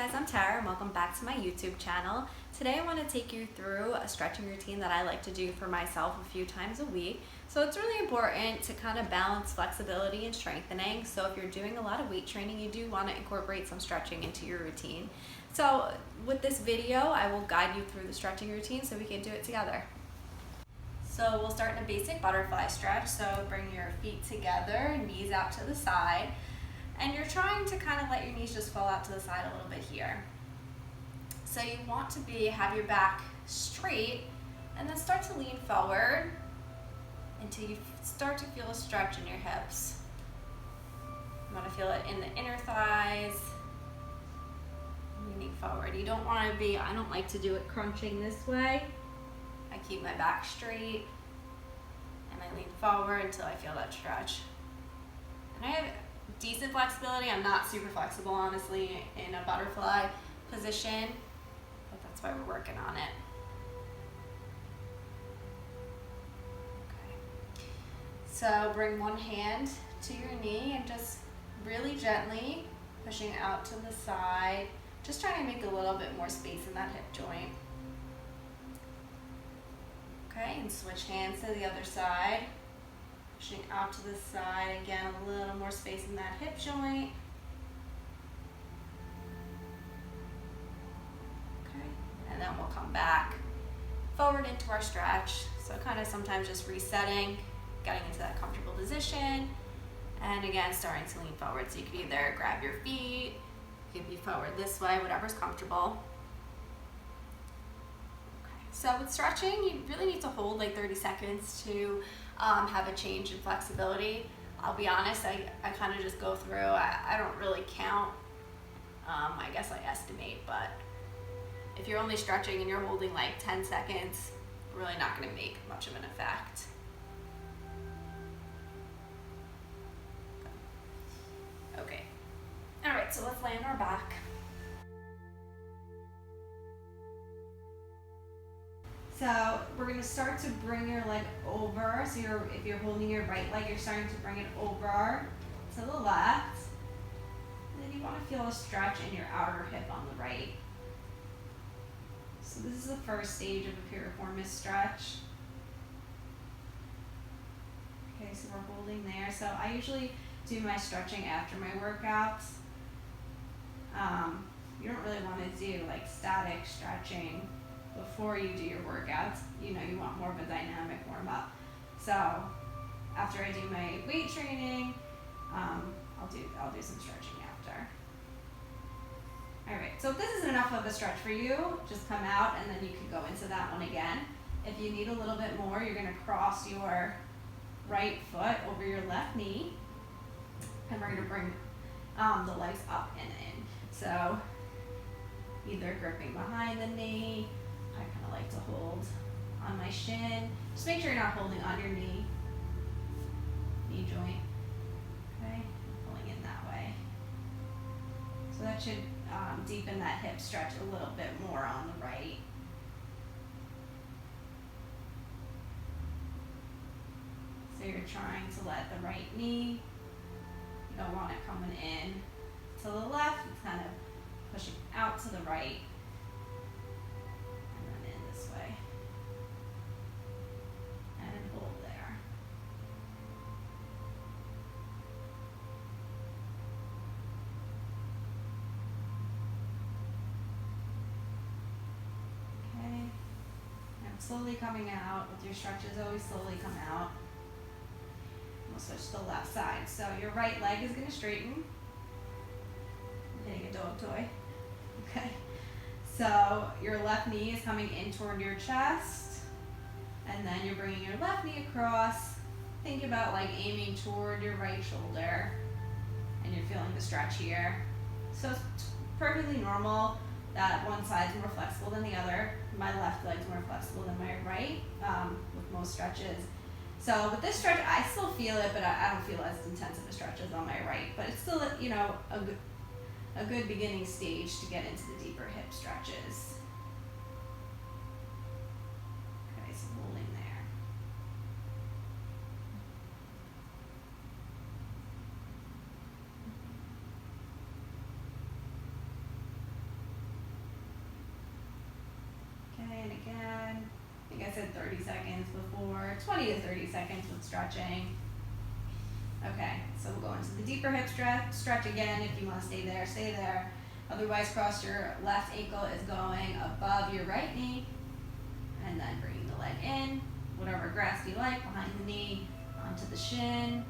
guys, I'm Tara and welcome back to my YouTube channel. Today I want to take you through a stretching routine that I like to do for myself a few times a week. So it's really important to kind of balance flexibility and strengthening. So if you're doing a lot of weight training, you do want to incorporate some stretching into your routine. So with this video, I will guide you through the stretching routine so we can do it together. So we'll start in a basic butterfly stretch. So bring your feet together, knees out to the side. And you're trying to kind of let your knees just fall out to the side a little bit here. So you want to have your back straight and then start to lean forward until you start to feel a stretch in your hips. You want to feel it in the inner thighs, leaning forward. You don't want to be, I don't like to do it crunching this way. I keep my back straight and I lean forward until I feel that stretch. And I have decent flexibility. I'm not super flexible, honestly, in a butterfly position, but that's why we're working on it. Okay. So bring one hand to your knee and just really gently pushing out to the side, just trying to make a little bit more space in that hip joint. Okay, and switch hands to the other side. Pushing out to the side, again, a little more space in that hip joint. Okay, and then we'll come back forward into our stretch. So kind of sometimes just resetting, getting into that comfortable position, and again, starting to lean forward. So you can either grab your feet, you can be forward this way, whatever's comfortable. Okay, so with stretching, you really need to hold like 30 seconds to have a change in flexibility. I'll be honest, I kind of just go through, I don't really count, I guess I estimate, but if you're only stretching and you're holding like 10 seconds, really not going to make much of an effect. Okay, all right, so let's lay on our back. So we're going to start to bring your leg over. So if you're holding your right leg, you're starting to bring it over to the left. And then you want to feel a stretch in your outer hip on the right. So this is the first stage of a piriformis stretch. Okay, so we're holding there. So I usually do my stretching after my workouts. You don't really want to do like static stretching before you do your workouts. You know, you want more of a dynamic warm-up. So after I do my weight training, I'll do some stretching after. All right, so if this isn't enough of a stretch for you, just come out and then you can go into that one again. If you need a little bit more, you're gonna cross your right foot over your left knee, and we're gonna bring the legs up and in. So either gripping behind the knee, I kind of like to hold on my shin. Just make sure you're not holding on your knee joint. Okay, pulling in that way. So that should deepen that hip stretch a little bit more on the right. So you're trying to let the right knee, you don't want it coming in to the left. It's kind of pushing out to the right. Way and hold there. Okay, and slowly coming out with your stretches. Always slowly come out. We'll switch to the left side. So your right leg is going to straighten. I'm hitting a dog toy. Okay. So your left knee is coming in toward your chest, and then you're bringing your left knee across. Think about like aiming toward your right shoulder, and you're feeling the stretch here. So it's perfectly normal that one side's more flexible than the other. My left leg's more flexible than my right with most stretches. So with this stretch, I still feel it, but I don't feel as intense of a stretch as on my right. But it's still, you know, a good beginning stage to get into the deeper hip stretches. Okay, so holding there. I said 30 seconds before, 20 to 30 seconds with stretching. Okay, so we'll go into the deeper hip stretch again. If you want to stay there, stay there. Otherwise, cross your left ankle is going above your right knee, and then bringing the leg in, whatever grasp you like, behind the knee, onto the shin,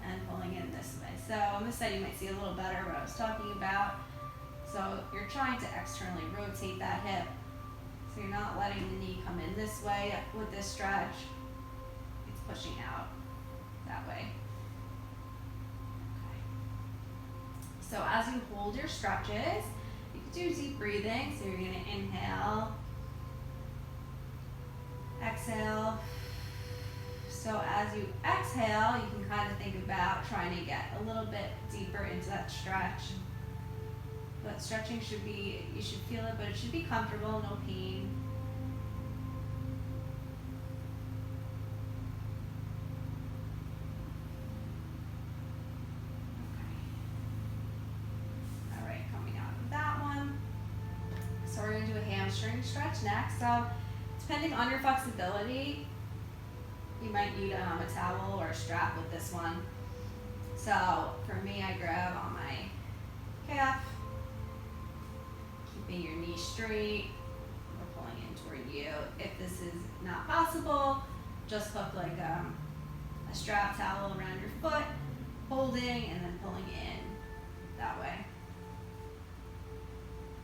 and pulling in this way. So on this side, you might see a little better what I was talking about. So you're trying to externally rotate that hip. So you're not letting the knee come in this way with this stretch. It's pushing out that way. Okay. So as you hold your stretches, you can do deep breathing. So you're going to inhale, exhale. So as you exhale, you can kind of think about trying to get a little bit deeper into that stretch. But stretching should be, you should feel it, but it should be comfortable, no pain. Okay. All right, coming out of that one. So we're going to do a hamstring stretch next. So depending on your flexibility, you might need a towel or a strap with this one. So for me, I grab on my calf, keeping your knee straight. We're pulling in toward you. If this is not possible, just hook like a strap towel around your foot, holding and then pulling in that way.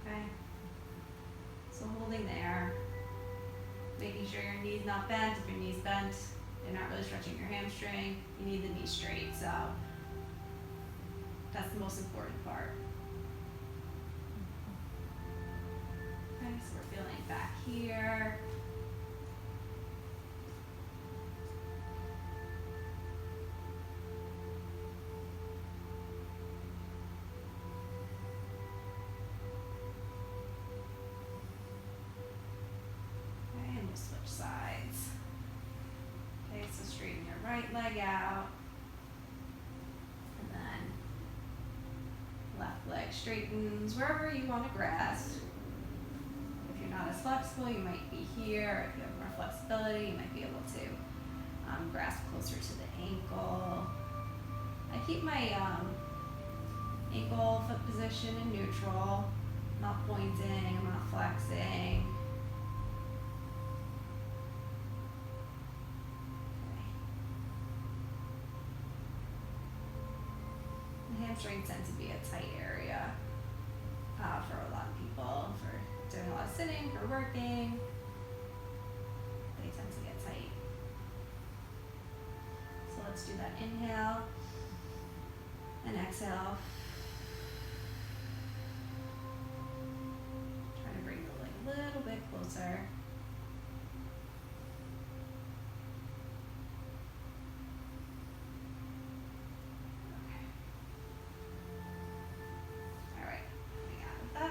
Okay. So holding there, making sure your knee's not bent. If your knee's bent, you're not really stretching your hamstring. You need the knee straight. So that's the most important part. Okay, so we're feeling back here. Okay, and we'll switch sides. Okay, so straighten your right leg out. And then left leg straightens wherever you want to grasp. If you're not as flexible, you might be here. If you have more flexibility, you might be able to grasp closer to the ankle. I keep my ankle foot position in neutral. I'm not pointing, I'm not flexing. The hamstrings tend to be a tight area for a lot of people, for doing a lot of sitting, for working. They tend to get tight. So let's do that inhale and exhale. Try to bring the leg a little bit closer.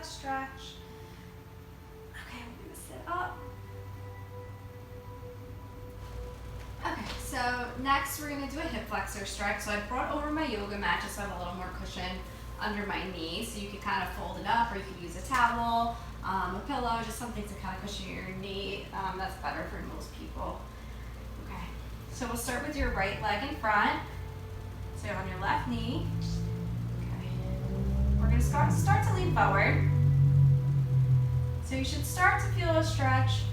Stretch. Okay, I'm gonna sit up. Okay, so next we're gonna do a hip flexor stretch. So I brought over my yoga mat just so I have a little more cushion under my knee. So you can kind of fold it up, or you could use a towel, a pillow, just something to kind of cushion your knee. That's better for most people. Okay, so we'll start with your right leg in front. So on your left knee. Okay, we're gonna start to lean forward. So you should start to feel a stretch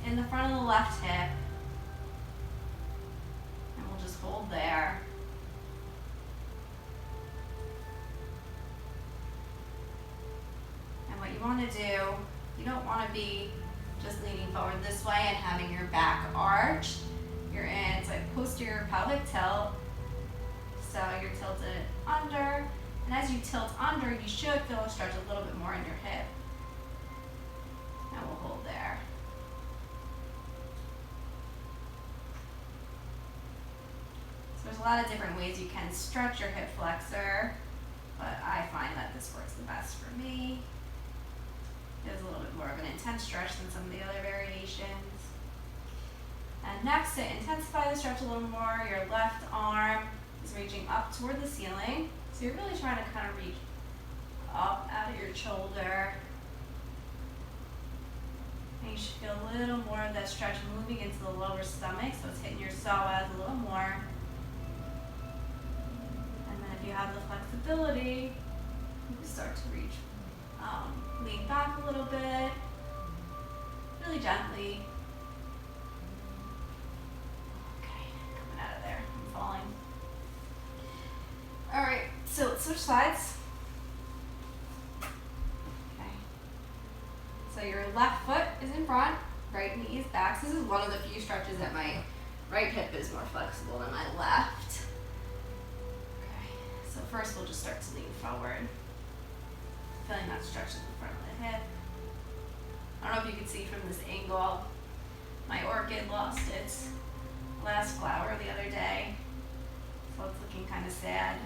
in the front of the left hip. And we'll just hold there. And what you want to do, you don't want to be just leaning forward this way and having your back arched. You're in, it's like posterior pelvic tilt. So you're tilted under. And as you tilt under, you should feel a stretch a little bit more in your hip. And we'll hold there. So there's a lot of different ways you can stretch your hip flexor, but I find that this works the best for me. It is a little bit more of an intense stretch than some of the other variations. And next, to intensify the stretch a little more, your left arm is reaching up toward the ceiling. So you're really trying to kind of reach up out of your shoulder. And you should feel a little more of that stretch moving into the lower stomach, so it's hitting your psoas a little more. And then if you have the flexibility, you can start to reach, lean back a little bit, really gently. Okay, coming out of there, I'm falling. All right, so let's switch sides. Okay, so your left foot is in front, right knee is back. So this is one of the few stretches that my right hip is more flexible than my left. Okay, so first we'll just start to lean forward. Feeling that stretch in the front of the hip. I don't know if you can see from this angle, my orchid lost its last flower the other day, so it's looking kind of sad.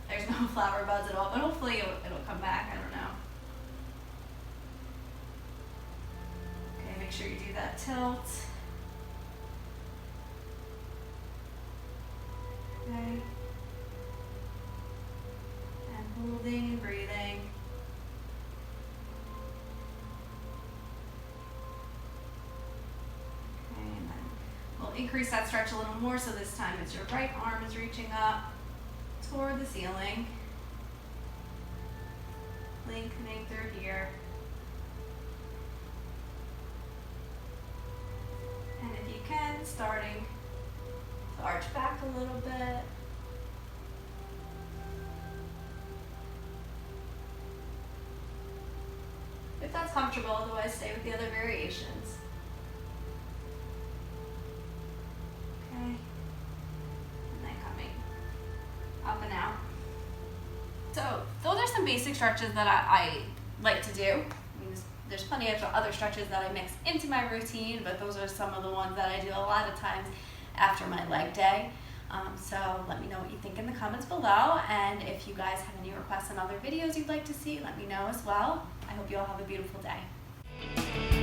There's no flower buds at all, but hopefully it'll come back, I don't know. Okay, make sure you do that tilt. Okay. And holding and breathing. Okay, and then we'll increase that stretch a little more, so this time it's your right arm is reaching up toward the ceiling. Lengthening through here. And if you can, starting to arch back a little bit. If that's comfortable, otherwise stay with the other variations. Okay. And then coming up and out. So those are some basic stretches that I like to do. I mean, there's plenty of other stretches that I mix into my routine, but those are some of the ones that I do a lot of times after my leg day. So let me know what you think in the comments below, and if you guys have any requests on other videos you'd like to see, let me know as well. I hope you all have a beautiful day.